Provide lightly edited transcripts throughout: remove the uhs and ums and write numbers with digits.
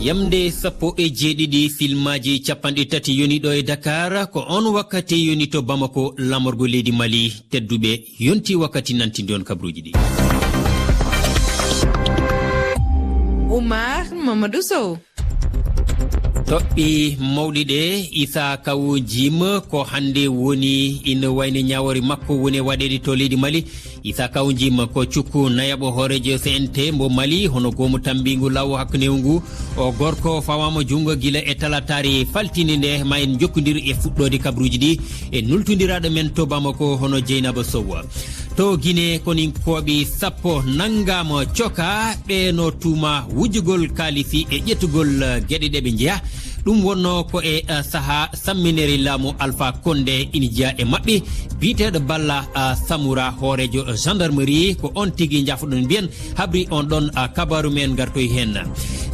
Yamde sappo e jeeɗiɗi filmaji capanɗe tati yoni ɗo e Dakar ko on wakkati yoni to Bamako lamorgo leydi Mali tedduɓe yonti wakkati nantinde on kabruji ɗi. Oumar Mamadou Sow. toɓɓi mawɗi ɗe Issa Kawu Jim ko hande woni ina wayne ñawori makko woni waɗede to leydi Mali. Issa Kawu Jim ko cukku nayaɓo hoorejo CNT mbo Mali hono gomu tambingu law hakkunewu ngu o gorko fawama jungo gila e talatari faltini nde ma en jokkodir e fuɗɗode kabruji ɗi e nultodiraɗo men to Bamako hono Dieynaba Sow. To Guinée koninkoɓe sappo nangama coka ɓeeno tuma wujugol kalifi e ƴettugol gueɗe ɗe ɓe jeeya ɗum wonno ko e saaha samminere laamu Alpha Condé ina jeeya e mabɓe biteɗo Balla Samoura hoorejo gendarmerie ko on tigui jafoɗon mbiyen habri on ɗon kabaru men gartoy hen.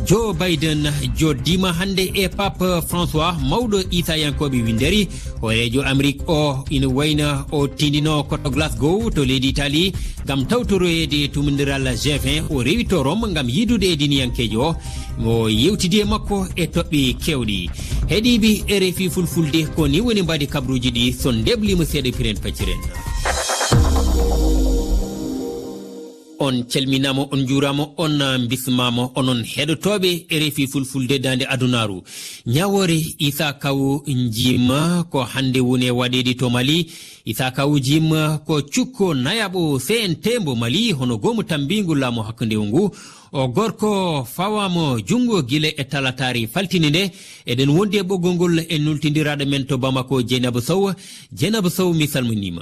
Joe Biden joddima hande e Pape François mawɗo isayankoɓe winderi hoorejo Amérique o ina wayna o tindino koto Glasgow to leydi Italie gam tawtoroyede tumodiral G20 o rewi to Rome gam yidude e diniyankejo o mo yewtidi e makko e toɓɓe kewɗi. Heeɗiɓe RFI fulfulde ko ni woni mbadi kabruji ɗi so ndeblima seeɗa piren pacciren. On calminama on juurama on bismama onon heɗotoɓe RFI fulfulde dande adunaru. Ñawore Issa Kawu Jim ko hande woni waɗede to Mali. Issa Kawu Jim ko cukko nayaɓo CNT mbo Mali hono gomu tambingu laamu hakkundewu ngu o gorko fawama jungo guila e talatari faltini nde eɗen wondi e ɓoggol ngol e nultidiraɗo men to Bamako Dieynaba Sow. Dieynaba Sow mi salminima.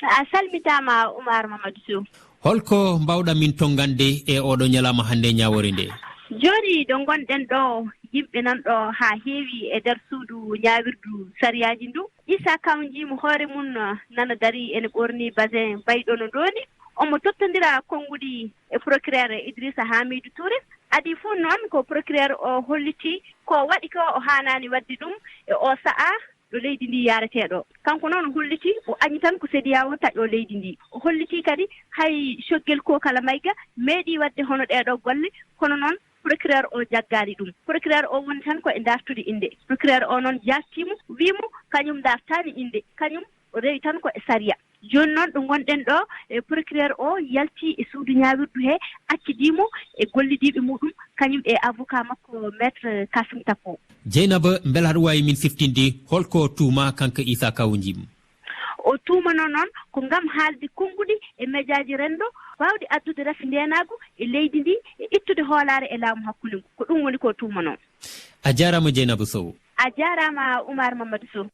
A salmitama Oumar Mamadou Sow. Holko mbawɗa min tongande e oɗo ñalama hande ñawore nde? Joni ɗo gonɗen ɗo yimɓe nanɗo ha heewi e nder suudu ñawirdu sariyaji ndu. Issa Kawu Jim hoore mum nana dari ene ɓorni basin bayɗo no doni omo tottodira konngudi e procureur Idrissa Hamidou Touré. Adi fuu noon ko procureur o holliti ko waɗi ko o hanani wadde ɗum e o sa'a ɗo leydi ndi yareteɗo. Kanko noon holliti o añi tan ko CEDEAO taƴo leydi ndi. O holliti kadi hay coggel ko kala mayga meeɗi wadde hono ɗeɗo golle kono noon procureur o jaggali ɗum. Procureur o woni tan ko e dartude inde. Procureur o noon jattimo wimo kañum dartani inde kañum o rewi tan ko e sariya. Joni noon ɗo gonɗen ɗo e procureur o yalti e suudu ñawirdu he accidimo e gollidiɓe muɗum kañum e avocat makko maître Kassim Tapo. Dieynaba beela haɗa wawi min siftinde holko tuuma kanko Issa Kawu Jim? O tumano noon ko ngam haalde konngudi e médiaji rendo wawde addude rafi ndenago e leydi ndi e ittude hoolare e laamu hakkunde ko ɗum woni ko tumano. A jarama Dieynaba Sow. A jarama Oumar Mamadou Sow.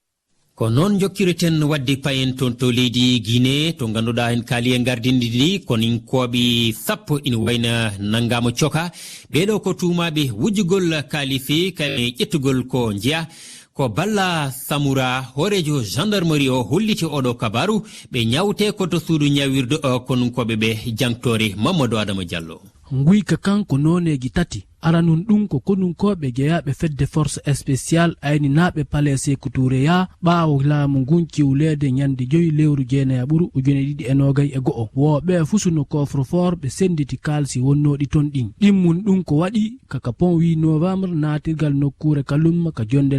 Ko noon jokkireten wadde payen toon to leydi Guinée to ganduɗa en kaali e gardindi ɗi koninkoɓe sappo ina wayna nangama coka ɓeɗo ko tumaɓe wujjugol kalifi kaɓe ƴettugol ko jeeya ko Balla Samoura hoorejo gendarmerie o holliti oɗo kabaru ɓe ñawte koto suudu ñawirde o konunkoɓe ɓe jangtore Mamadou Adama Diallo. Nguyka kanko noneji tati aranun ɗum ko konunkoɓe jeeyaɓe fedde force spécial ayninaɓe palais Sékou Touré ya ɓaawo laamu ngun ciwlede ñande 5 lewru jeenayaɓuru 2021 woɓe fusuno coffre-fort ɓe senditi kalsi wonnoɗi ton ɗin ɗimmun ɗum ko waɗi kaka pon 8 novembre natirgal nokkure kalumma ka jonde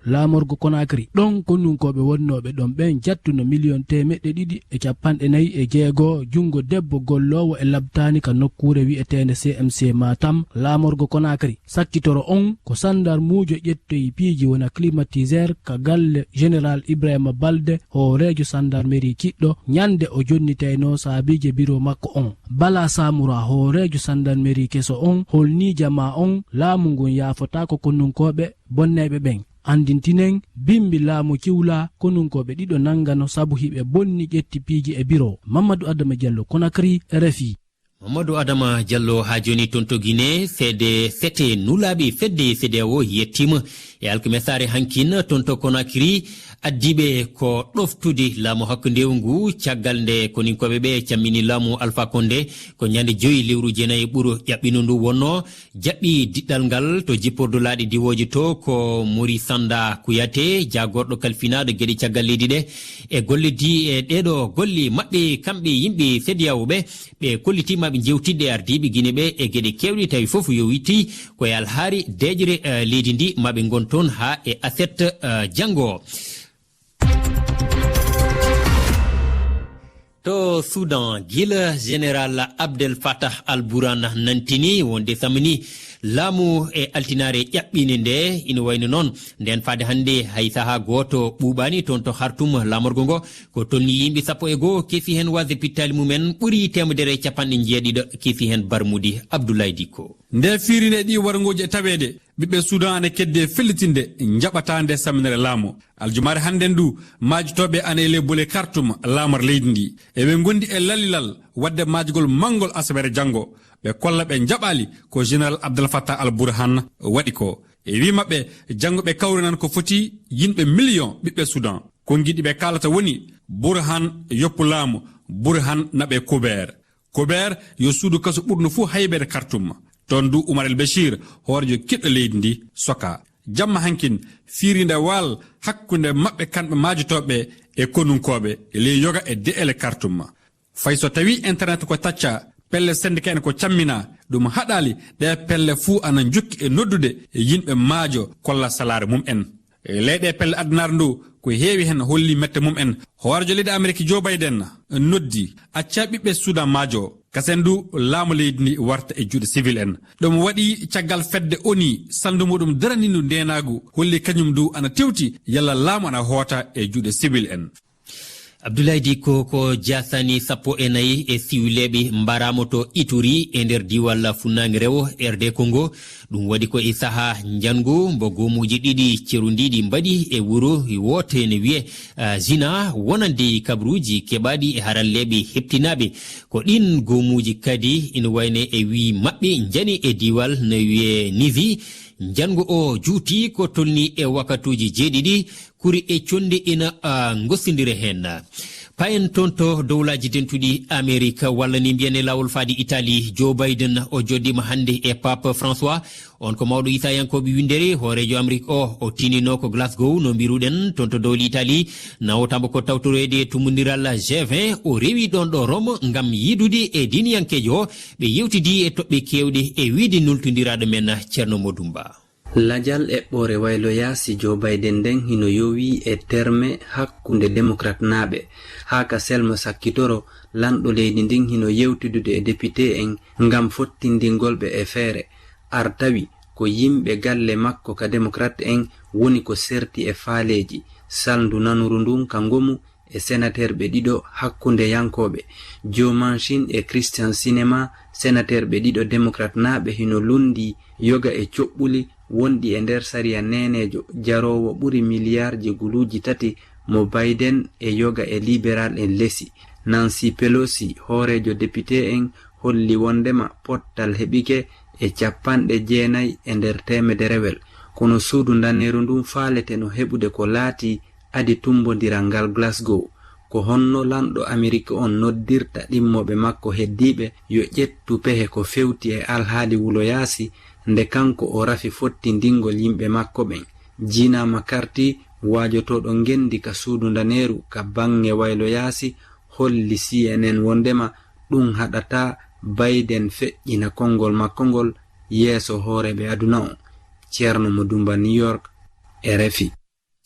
laamorgo Conakry ɗon konunkoɓe wonnoɓe ɗon ɓen jattuno 1,496 jungo debbo gollowo e labtani ka nokkure wi'etende CMC Matam laamorgo Conakry sakkitoro on ko sandarmujo ƴettoyi piiji wona climatiseur ka galle général Ibrahima Balde hoorejo sandarmerie kiɗɗo ñande o jonnitayno saabije biro makko on. Bala Samoura hoorejo sandarmerie keso on holni jama on laamu ngun yaafotako konunkoɓe bonneɓe ɓen andintinen bimbi laamu ciwla konunkoɓe ɗiɗo nangano sabu hiɓe bonni ƴetti piiji e biro. Mamadou Adama Diallo, Conakry, RFI. Mamadou Adama Diallo ha joni toon to Guinée seede sete nulaɓe fedde CEDEAO yettima e alkamesare hankin toon to Conakry addiɓe ko ɗoftude laamu hakkundewu ngu caggal nde koninkoɓe ɓe cammini laamu Alpha Condé ko ñande 5 lewru jeenayi ɓuuro ƴaɓɓino ndu wonno jaɓɓi diɗɗal ngal to jipporde laaɗi diwoji to ko Mori Sanda Kouyaté jagorɗo kalfinaɗo gueɗe caggal leydi ɗe e gollidi e ɗeɗo golli mabɓe kamɓe yimɓe CEDEAO ɓe kollitima maɓe jewtidde ardiɓe guine ɓe e gueɗe kewɗe tawi foof yowiti koye alhaari dejre leydi ndi maɓe gon toon ha e aset janggo. To Soudan gila général Abdel Fattah al-Burhan nantini wonde samni laamu e altinare ƴaɓɓine nde ina wayno noon nden fade hande hay saha goto ɓuuɓani toon to hartum lamorgo ngo ko tolni yimɓe 11 kefi hen wasde pittali mumen ɓuuri temedere capanɗe jeeɗiɗo kefi hen barmudi Abdoulaye Dikko. Nde firine ɗi wargoji e tawede ɓiɓɓe Soudan ane kedde fellitinde jaɓata nde saminere laamu aljumare hannden du majitoɓe ane le bole kartum laamar leydi ndi eɓe gondi e lalilal wadde majgol mangol asabere janggo ɓe kolla ɓe jaɓali ko général Abdel Fattah al-Burhan waɗi ko e wi maɓɓe janggo ɓe kawrinan ko foti yimɓe million ɓiɓɓe Soudan ko giɗi ɓe kalata woni Burhan yoppu laamu Burhan naɓe Kober yo suudu kaso ɓurno fuu haybere kartum toon du Oumar El Béchir hoorejo kiɗɗo leydi ndi soka jamma hankin firinde wal hakkunde maɓɓe kamɓe majitoɓe e konunkoɓe e ley yoga e de'ele kartum fay so tawi internet ko tacca pelle syndicat en ko cammina ɗum haɗali ɗe pelle fuu ana jukki e noddude e yimɓe maajo kolla salare mum en e leyɗe pelle addunaare ndu ko heewi hen holli mette mum en hoorejo leydi Amérique Joe Biden noddi acca ɓiɓɓe Soudan maajo kasen du laamu leydi ndi warta e juuɗe civil en ɗum waɗi caggal fedde oni sandu muɗum daranindu ndenagu holli kañum du ana tewti yalla laamu ana hoota e juuɗe civil en. Abdoulaye Dikko ko jasani 14 e siwileɓe mbaramo to Ituri e nder diwal funnaange rewo RD Congo ɗum waɗi ko e saha jangu mbo gomuji ɗiɗi cerundiɗi mbaɗi e wuro wote ne wiye Zina wonande kabruji keɓaɗi e haralleɓe heptinaɓe ko ɗin gomuji kadi ina wayne e wi maɓɓe jani e diwal no wiye Nivi jango o juuti ko tolni e wakatuji jeeɗiɗi kuri e conde ina gossindire hen payen toon to dowlaji dentuɗi Amérique walla ni mbiyane lawol faadi Italie Joe Biden o joddima hande e Pape François on ko mawɗo isayankoɓe windere hoorejo Amérique o tinino ko Glasgow no mbiruɗen toon to dowli Italie nawotamo ko tawtorede tumodiral G20 o rewi ɗon ɗo Rome ngam yidude e diniyankejo ɓe yewtidi e toɓɓe kewɗe e wiide nultodiraɗo men Ceerno Modumba. Lajal eɓɓore waylo yaasi Joe Biden nden hino yowi e terme hakkunde démocrate naɓe haa ka selma sakkitoro lanɗo leydi ndin hino yewtidude e député en ngam fottindingolɓe e feere artawi ko yimɓe galle makko ka démocrate en woni ko serti e faaleji salndu nanuru ndun ka ngomu e sénateur ɓe ɗiɗo hakkunde yankoɓe Joe Manchin e Christian Sinema sénateur ɓe ɗiɗo démocrate naɓe hino lundi yoga e coɓɓuli wonɗi e nder sariya nenejo jarowo ɓuri miliyarji guluji 3 mo Biden e yoga e libéral en lesi Nancy Pelosi hoorejo député en holli wondema pottal heɓike e 90 e nder temederewel kono suudu danneru ndun faalete no heɓude ko laati adi tumbodiral ngal Glasgow ko honno lanɗo Amérique on noddirta ɗimmoɓe makko heddiɓe yo ƴettu pehe ko fewti e alhaali wulo yaasi nde kanko o rafi fottindingol yimɓe makko ɓen Gina McCarthy waajotoɗo ngendi ka suudu daneru ka bange waylo yaasi holli CNN wondema ɗum haɗata Biden feƴƴina kongol makko ngol yeeso hooreɓe aduna o. Ceerno Modumba, New York, RFI.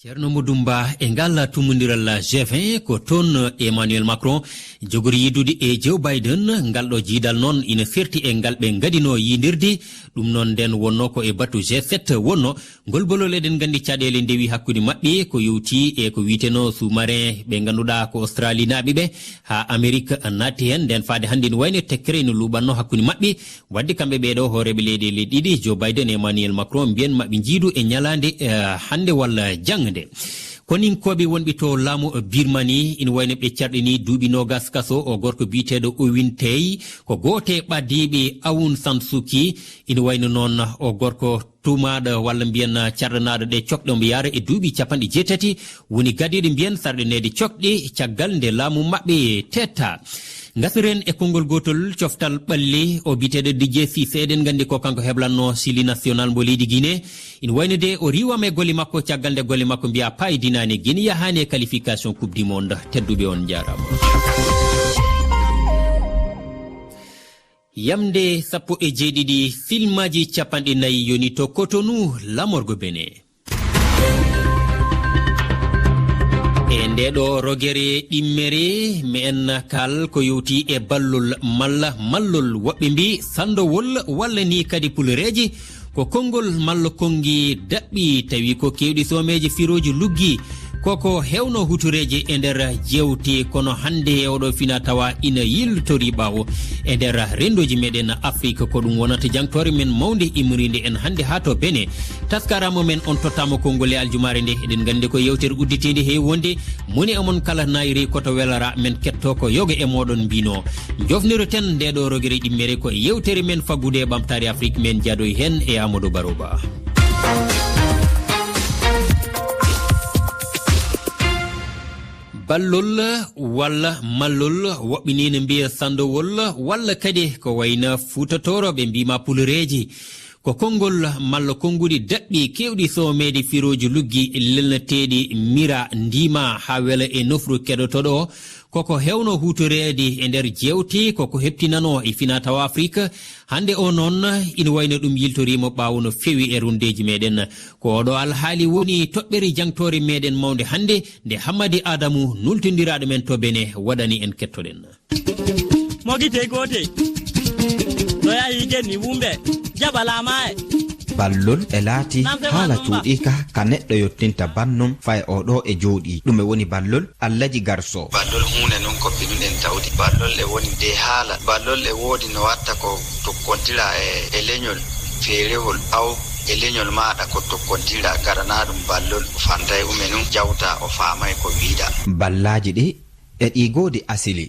Ceerno Modumba e ngal tumodiral G20 ko toon Emmanuel Macron jogori yidude e Joe Biden ngal ɗo jiidal noon ina ferti e ngal ɓe gadino yidirde ɗum noon nden wonno ko e batu G7 wonno ngol bolol eɗen gandi caɗele ndewi hakkude maɓɓe ko yewti e ko wiiteno sous-marin ɓe ganduɗa ko Australie naaɓe ɓe ha Amérique natti hen nden faade hande ne wayno tekkere no luɓanno hakkude maɓɓe wadde kamɓe ɓeɗo hooreɓe leyɗele ɗiɗi Joe Biden e Emmanuel Macron mbiyen maɓe jiidu e ñalande hande walla jangde koninkoɓe wonɓe to laamu Birmanie ina wayno ɓe carɗini duuɓi 20 kaso o gorko biteɗo Owin Tey ko goote ɓaddiɓe Aung San Suu Kyi ina wayno noon o gorko tumaɗo walla mbiyen carɗanaɗo ɗe cokɗe mbo yaara e duuɓi 80 woni gadiɗo mbiyen sarɗanede cokɗe caggal nde laamu maɓɓe tetta gasiren e konngol gotol coftal ɓalli o biteɗo Didier Cissé eɗen gandi ko kanko heblanno sili national mbo leydi Guinée ina wayno de o riwama e golle makko caggal nde golle makko mbiya payidinani Guinée yahani e qualification coupe du monde tedduɓe on jarama. yamde 17 filmaji capanɗe 4 yoni to Cotonou lamorgo Benin. E ndeɗo rogere ɗimmere mi en kal ko yowti e ballol malla mallol woɓɓe mbi sandowol walla ni kadi pulreji ko konngol malla kongi daɓɓi tawi ko kewɗi someji firoji luggi koko hewno hutureje e nder jewte kono hande oɗo fina tawa ina yiltori ɓawo e nder rendoji meɗen Afrique ko ɗum wonata jangtore men mawde imrinde en hande ha to Benin. Taskarama men on tottama konngol e aljumare nde eɗen gandi ko yewtere udditede heewi wonde moni amon kala nayri koto welara men ketto ko yoga e moɗon mbino jofniroten ndeɗo rogere ɗimmere ko yewtere men faggude e ɓamtare Afrique men jaadoy hen e Amadou Baroba. ballol walla mallol woɓɓe ni ne mbiya sandowol walla kadi ko wayna fuutatoroɓe mbima pulreji ko konngol malla konngudi daɓɓi kewɗi somede firoji luggi lelnateɗi mira ndima ha wela e nofru keɗotoɗo koko hewno hutorede e nder jewte koko heptinano e fina tawa Afrique hande o noon ina wayno ɗum yiltorima ɓawo no fewi e rundeji meɗen ko oɗo alhaali woni toɓɓere jangtore meɗen mawde hande nde Hammadi Adamu nultodiraɗo men to Benin waɗani en kettoɗen. Mogite gote no yahi genni wumbe jabalama e ballol e laati haala cuuɗika ka neɗɗo yottinta bannum fay oɗo e jooɗi ɗume woni ballol Allaji Garso. Ballol hunde non ko binuɗen tawdi ballol e woni de haala ballol e woodi no watta ko tokkontira e leñol feerewol aw e leñol maɗa ko tokkontira garana ɗum ballol fanta e umenum jawta o faamay ko wiiɗa. Ballaji ɗi e ɗi goodi asili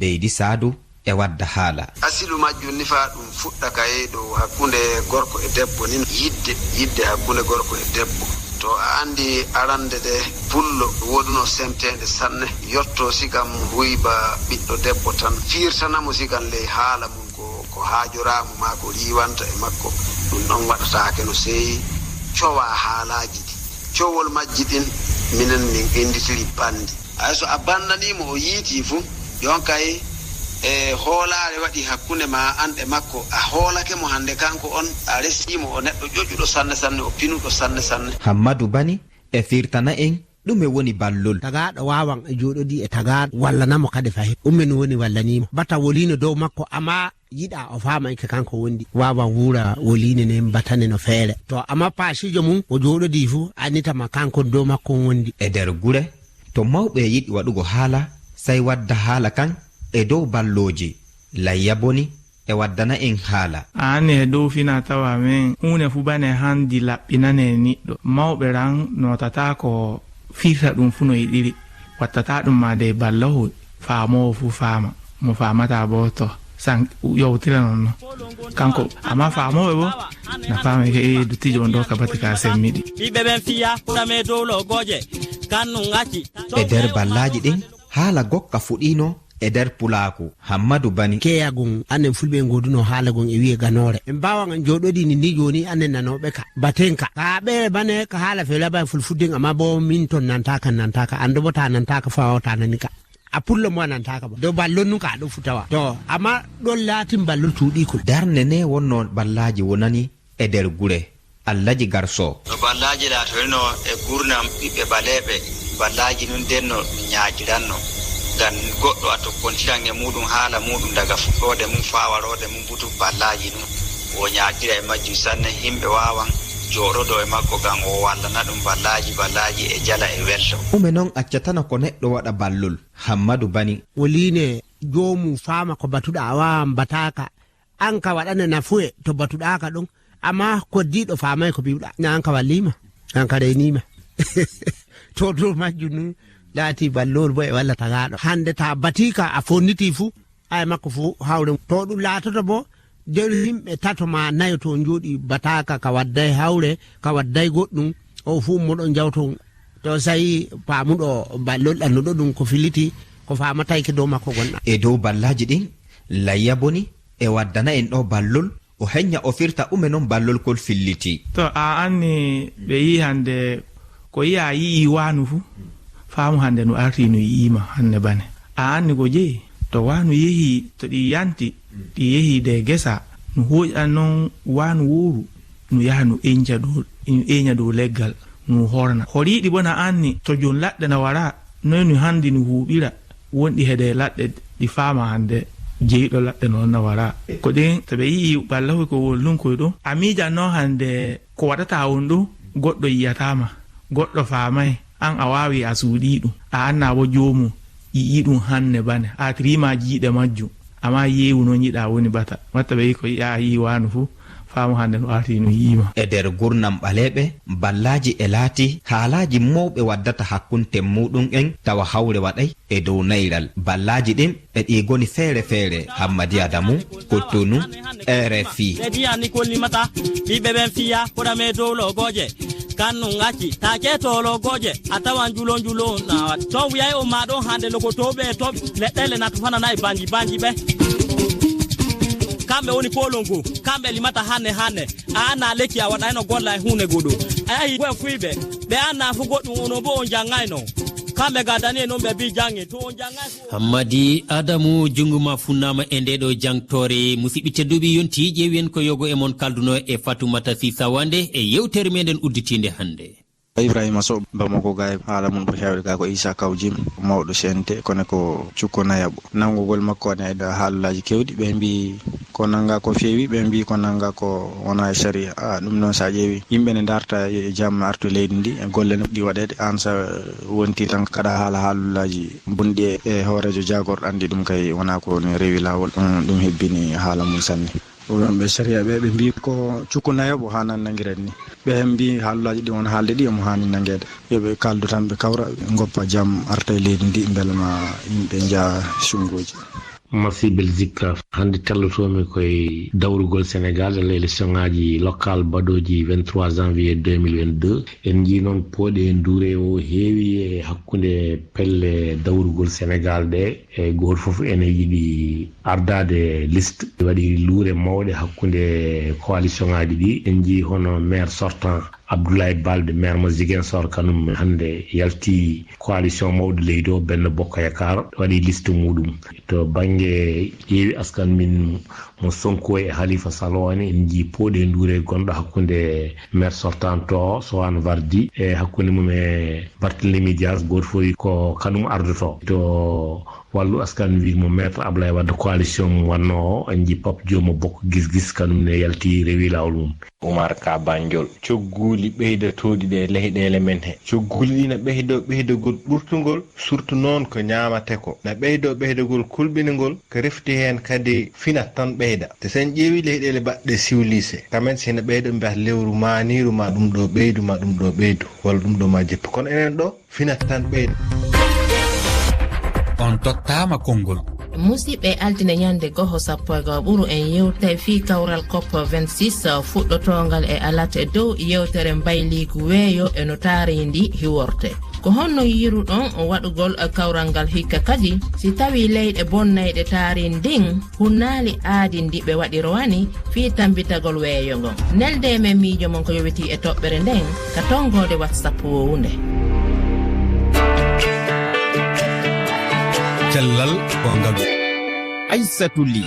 beydi saadu e wadda haala asilu majjum ni fa ɗum fuɗɗa kaye ɗo hakkunde gorko e debbo ni yidde hakkunde gorko e debbo to a andi arande de pullo woduno semtede sanne yotto sigam huyba ɓiɗɗo debbo tan firtanamo sigan ley haala mum ko haajoramo ma ko riwanta e makko ɗum ɗon waɗatake no seyi cowa haalaji ɗi cowol majji ɗin minen min inditiri bandi ay so a bandanimo o yiiti fu yonkay e hoolare waɗi hakkunde ma an e makko a hoolake mo hande kanko on a resimo o neɗɗo ƴoƴuɗo sanne sanne o pinuɗo sanne sanne. Hammadou Bani e firtana en ɗume woni ballol tagaɗo wawan e joɗodi e tagaɗo wallanamo kadi fayi ummen woni wallanimo batta wolino dow makko amma yiɗa o faama ke kanko wondi wawan wuura woline nen batane no feere to amma paasijo mum o joɗodi fu anitama kanko dow makko wondi e nder gure to mawɓe yiɗi waɗugo haala say wadda haala kan e dow balloji layya boni e waddana en haala an e dow fina tawa men hunde fu bane handi laɓɓinane niɗɗo mawɓe ran notata ko firta ɗum fu no yiɗiri wattata ɗum ma de ballahu faamowo fu faama mo faamata bo to san yowtira non kanko amma faamoɓe bo na faama ke duttijo on ɗo kabati ka semmiɗi ɓiɓɓe ɓen fiya tame dow logoje kannu ngacci e nder ballaji ɗin haala gokka fuɗino e der pulaku Hammadou Bani keyagon anen fulɓe goduno haalagon e wiye ganore en mbawan joɗoɗi ni ndi joni anen nanoɓe ka batenka ka ɓe bane ka haala felaba fulfudden amma bo min ton nantaka ando bo ta nantaka fawata nanika a pullo mo nantaka bo do ballon nu ka ɗo futawa to amma ɗon laatin ballol tuuɗikol darne ne wonno ballaji wonani e der gure Allaji Garso no ballaji latorino e gurnam ɓiɓɓe baleɓe ballaji nun denno ñaajiranno gan goɗɗo a tokkontiran e muɗum haala muɗum daga fuɗɗode mum fawarode mum butu ballaji ɗum o ñaƴira e majjum sanne himɓe wawan joɗoɗo e makko gan o wallana ɗum ballaji e jala e welto ume noon accatana ko neɗɗo waɗa ballol Hammadou Bani woline jomum faama ko batuɗa a wawan bataka an ka waɗane nafuye to batuɗaka ɗum amma koddiɗo faamay ko biwɗa na an ka wallima an ka renima to dow majjum nu laati ballol bo e walla tagaɗo hande ta batika a fonniti fu ay makko fu hawre to ɗum laatoto bo nder himɓe tato ma nayo to jooɗi bataka ka wadday hawre ka wadday goɗɗum o fu moɗon jawto to sayi paamuɗo ballol annuɗo ɗum ko filiti ko famatayke dow makko gonɗa e dow ballaji ɗin layya boni e waddana en ɗo ballol o heñña o firta ume noon ballol kol filliti to a anni ɓe yi hande ko yi a yii wanu fu faamu hande no arti no yiima hande bane a anni ko jeeyi to wanu yehi to ɗi yanti ɗi yehi de gesa no hoƴan noon wanu wuru no yaha no eña dow leggal no horna horiɗi bona anni to jon laɗɗe na wara noy no handi no huuɓira wonɗi heede laɗɗe ɗi faama hande jeyiɗo laɗɗe noon na wara ko ɗen to ɓe yii ballahoy ko wollunkoy ɗo a miijan noon hande ko waɗata on ɗo goɗɗo yiyatama goɗɗo faamay an a wawi a suuɗi ɗum a anna bo jomum yi'i ɗum hanne bane a tirima jiiɗe majjum amma yeewu noon yiɗa woni bata watta ɓe yi ko yiya yi wanu fuu faamu hande no arti no yiima e nder gurnam ɓaleɓe ballaji e laati haalaji mawɓe waddata hakkunte muɗum en tawa hawre waɗay e dow nayral ballaji ɗin e ɗi goni feere feere Hammadi Adamu Kottonu RFI ɓediyani kollimata ɓiɓɓe ɓen fiya koɗame dow logoje kannu ngacci ta ketolo goje a tawan julo nawat to wiyay o ma ɗon hande logotoɓe to leɗɗele nato fanana e banji ɓe kamɓe woni polongo kamɓe limata hanne a anna lekki a waɗayno golla e hunde goɗo a yahi ɓen fuyɓe ɓe anna fu goɗɗum ono bo on janggayno kamɓe gadani e noon ɓe bi jangi to on janggay Hammadi Adamu junguma funnama e ndeɗo jangtore musidɓe tedduɓe yonti ƴeewen ko yogo e mon kalduno e Fatoumata Sisa Wande e yewtere meɗen udditinde hande Ibrahima Sow Bamako gay haala mun ɓuri hewde ga ko Issa Kawjim mawɗo CNT kono ko cukko nayaɓo nangugol makko ne e haalullaji kewɗi ɓe mbi ko nanga ko feewi ɓe mbi ko nanga ko wona e sharia ɗum noon sa ƴeewi yimɓe ne darta e jaam artu leydi ndi e golle no ɗi waɗede an sa wonti tan kaɗa haala haalullaji bonɗi e hoorejo jagorɗo andi ɗum kay wona ko ne rewi lawol ɗum hebbini haala mum sanne ɓe sharia ɓe mbi ko cukku nayoɓo ha nan nanguiren ni ɓe mbi haalullaji ɗi won haalde ɗi omo hani nanguede yoɓe kaldu tan ɓe kawra ɓe goppa jaam arta e leydi ndi beelma yimɓe jaa sungoji Merci Belgique hande tellotomi koye dawrugol Sénégal e élection ngaji local baɗoji 23 janvier 2022 en jii noon pooɗe duure o heewi e hakkude pelle dawrugol Sénégal ɗe e goto foof ene yiɗi ardade liste waɗi luure mawɗe hakkude coalition ngaji ɗi en jii hono maire sortant Abdoulaye Balde maire mo Ziguinchor kanum hande yalti coalition mawɗo leydi o Benno Bokk Yakaar waɗi liste muɗum to banggue ƴeewi askan min mo Sonko e Halifa Sallah en jii pooɗe nduure gonɗo hakkude maire sortant to Soham Vardy e hakkude mum e Barthélémy Dias goto fof ko kanum ardoto to wallu askan wi mo maître Ablaye Wade coalition wanno en jii Pape Dioma Bokk Gis kanum ne yalti rewi lawol mum Oumar Ka Bandiol cogguli ɓeydatoɗi ɗe leyɗele men he cogguli ɗi no ɓeydogol ɓurtugol surtout noon ko ñamate ko no ɓeydogol kulɓinigol ko refti hen kadi finat tan ɓeyda te sen ƴeewi leyɗele baɗɗe siwlise kamen sino ɓeydo mbiyata lewru maniru ma ɗum ɗo ɓeydu walla ɗum ɗo ma jeppi kono enen ɗo finat tan ɓeyda on tottama konngol musidɓe altine ñande goho sappo e ɓuru en yewtay fi kawral COP 26 fuɗɗotongal e alate dow yewtere mbayligu weeyo e no taaridi hiworte ko honno yiruɗon waɗugol kawral ngal hikka kadi si tawi leyɗe bonnayɗe taari ndin hunnaali aadi ndi ɓe waɗi rowani fi tambitagol weeyo ngon nelde men miijo mon ko yowiti e toɓɓere nden ka tongode WhatsApp wowunde cellal ko ngam Aissatou Ly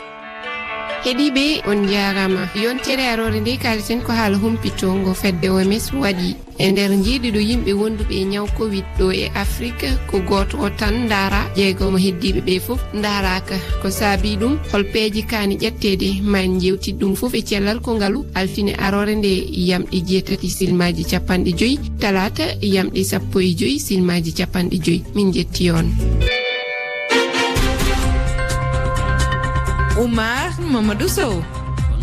heeɗiɓe on jarama yontere arore nde kalten ko haala humpitongo fedde OMS waɗi e nder jiiɗiɗo yimɓe wonduɓe e ñaw Covid ɗo e Afrique ko goto o tan daara jeegomo heddiɓe ɓe foof daaraka ko saabi ɗum hol peeji kani ƴettede man jewtid ɗum foof e cellal ko ngaalu altine arore nde yamɗi 7 silmaji 50 talata yamɗi 15 silmaji 50 min jetti on Oumar Mamadou Sow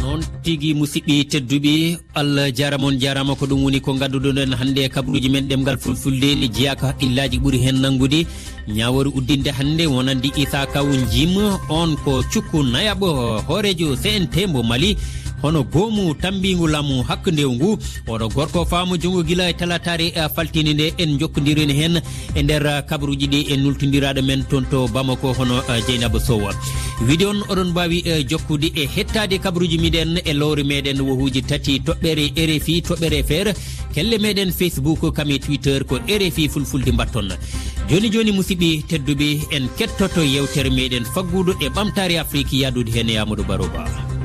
noon tigi musidɓe tedduɓe Allah jarama ko ɗum woni ko gadduɗoɗen hande e kabaruji men ɗemgal fulfulde ɗe jeyaka illaji ɓuuri hen nanggude ñaworu uddinde hande wonandi Issa Kawjim on ko cukku nayaɓo hoorejo CNT mbo Mali hono goomu tambingu lamu hakkunde ngu oɗo gorko faamu jongo gila e talatare faltini nde en jokkodiri hen e nder kabaruji ɗi en nultodiraɗo men toon to Bamako hono Dieynaba Sow vidéo on oɗon mbawi jokkude e hettade kabaruji miɗen e lowre meɗen wohuji tati toɓɓere RFI toɓɓere feere kelle meɗen Facebook kame Twitter ko RFI fulfulde mbatton joni musidɓe tedduɓe en kettoto yewtere meɗen faggudu e ɓamtare Afrique yadude hen Amadou Baroba.